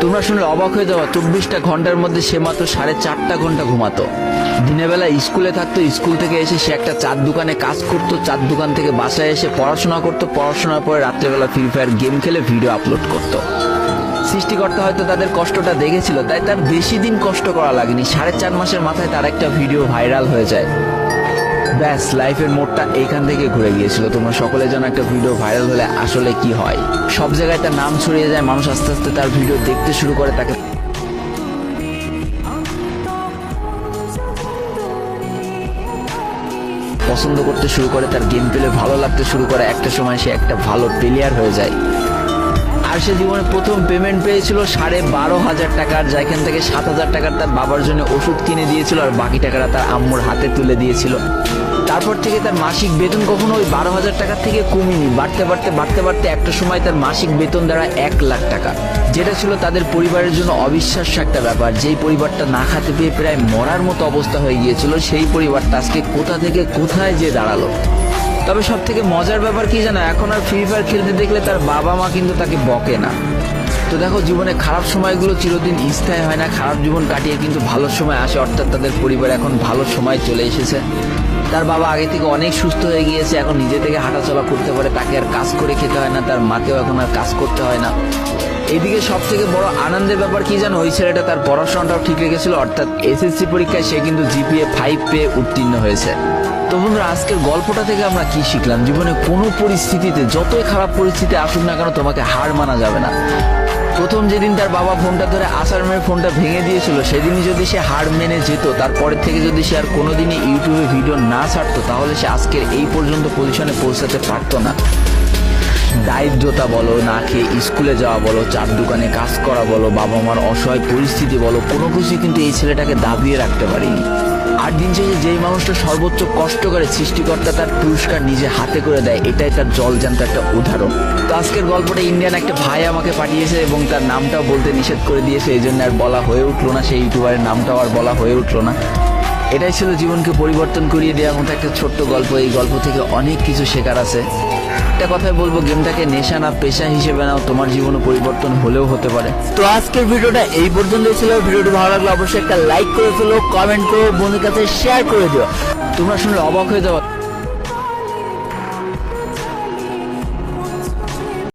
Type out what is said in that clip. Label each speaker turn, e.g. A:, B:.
A: তোমরা শুনলে অবাক হয়ে যাওয়া, 24টা ঘন্টার মধ্যে সে মাত্র 4.5 ঘন্টা ঘুমাতো। দিনের বেলা স্কুলে থাকতো, স্কুল থেকে এসে সে একটা চার দোকানে কাজ করতো, চার দোকান থেকে বাসায় এসে পড়াশোনা করতো, পড়াশোনার পরে রাত্রেবেলা ফ্রি ফায়ার গেম খেলে ভিডিও আপলোড করতো। সৃষ্টিকর্তা হয়তো তাদের কষ্টটা দেখেছিল, তাই তার বেশি দিন কষ্ট করা লাগেনি। 4.5 মাসের মাথায় তার একটা ভিডিও ভাইরাল হয়ে যায়। ব্যাস, লাইফের মোড়টা এইখান থেকে ঘুরে গিয়েছিল। তোমরা সকলে জানো একটা ভিডিও ভাইরাল হলে আসলে কি হয়। সব জায়গায় তার নাম ছড়িয়ে যায়, মানুষ আস্তে আস্তে তার ভিডিও দেখতে শুরু করে, তাকে পছন্দ করতে শুরু করে, তার গেম প্লে ভালো লাগতে শুরু করে। একটা সময় সে একটা ভালো প্লেয়ার হয়ে যায়। আর সে জীবনে প্রথম পেমেন্ট পেয়েছিল 12,500 টাকার, যেখান থেকে 7,000 টাকার তার বাবার জন্য ওষুধ কিনে দিয়েছিল, আর বাকি টাকাটা তার আম্মুর হাতে তুলে দিয়েছিল। তারপর থেকে তার মাসিক বেতন কখনো ওই 12,000 টাকার থেকে কমেনি, বাড়তে বাড়তে বাড়তে বাড়তে একটা সময় তার মাসিক বেতন দাঁড়ায় 1 লাখ টাকা, যেটা ছিল তাদের পরিবারের জন্য অবিশ্বাস্য একটা ব্যাপার। যেই পরিবারটা না খাতে পেয়ে প্রায় মরার মতো অবস্থা হয়ে গিয়েছিল, সেই পরিবারটা আজকে কোথা থেকে কোথায় যে দাঁড়ালো। তবে সব থেকে মজার ব্যাপার কি জানো, এখন আর ফ্রি ফায়ার খেলতে দেখলে তার বাবা মা কিন্তু তাকে বকে না। তো দেখো, জীবনে খারাপ সময়গুলো চিরদিন স্থায়ী হয় না। খারাপ জীবন কাটিয়ে কিন্তু ভালো সময় আসে, অর্থাৎ তাদের পরিবার এখন ভালো সময় চলে এসেছে। তার বাবা আগে থেকে অনেক সুস্থ হয়ে গিয়েছে, এখন নিজে থেকে হাঁটাচলা করতে পারে, তাকে আর কাজ করে খেতে হয় না, তার মাকেও এখন আর কাজ করতে হয় না। এইদিকে সব থেকে বড় আনন্দের ব্যাপার কি জানো, ওই ছেলেটা তার পড়াশোনাটাও ঠিক রেখেছিল, অর্থাৎ এসএসসি পরীক্ষায় সে কিন্তু জিপিএ 5 পেয়ে উত্তীর্ণ হয়েছে। তো বন্ধুরা, আজকের গল্পটা থেকে আমরা কি শিখলাম? জীবনে কোনো পরিস্থিতিতে, যতই খারাপ পরিস্থিতি আসুক না কেন, তোমাকে হার মানা যাবে না। প্রথম যেদিন তার বাবা ফোনটা ধরে আসার মেয়ে ফোনটা ভেঙে দিয়েছিল, সেদিনই যদি সে হার মেনে যেত, তারপরের থেকে যদি সে আর কোনোদিনই ইউটিউবে ভিডিও না ছাড়তো, তাহলে সে আজকের এই পর্যন্ত পজিশনে পৌঁছাতে পারতো না। দারিদ্রতা বলো, না খেয়ে স্কুলে যাওয়া বলো, চার দোকানে কাজ করা বলো, বাবা মার অসহায় পরিস্থিতি বলো, কোনো কিছুই কিন্তু এই ছেলেটাকে দাবিয়ে রাখতে পারেনি। আর দিন শেষে যেই মানুষটা সর্বোচ্চ কষ্ট করে, সৃষ্টিকর্তা তার পুরস্কার নিজে হাতে করে দেয়, এটাই তার জলজান্ত একটা উদাহরণ। তো আজকের গল্পটা ইন্ডিয়ান একটা ভাই আমাকে পাঠিয়েছে, এবং তার নামটাও বলতে নিষেধ করে দিয়েছে, এই জন্য আর বলা হয়ে উঠলো না, সেই ইউটিউবারের নামটাও আর বলা হয়ে উঠলো না। এটাই ছিল জীবনকে পরিবর্তন করিয়ে দেওয়ার মতো একটা ছোট্ট গল্প। এই গল্প থেকে অনেক কিছু শেখার আছে। একটা কথাই বলবো, গেমটাকে নেশা না পেশা হিসেবে নাও, তোমার জীবনে পরিবর্তন হলেও হতে পারে। তো আজকের ভিডিওটা এই পর্যন্তই ছিল। ভিডিওটি ভালো লাগলে অবশ্যই একটা লাইক করে ফেলো, কমেন্ট করো, বন্ধুদের কাছে শেয়ার করে দিও। তোমরা শুনলে অবাক হয়ে যাও।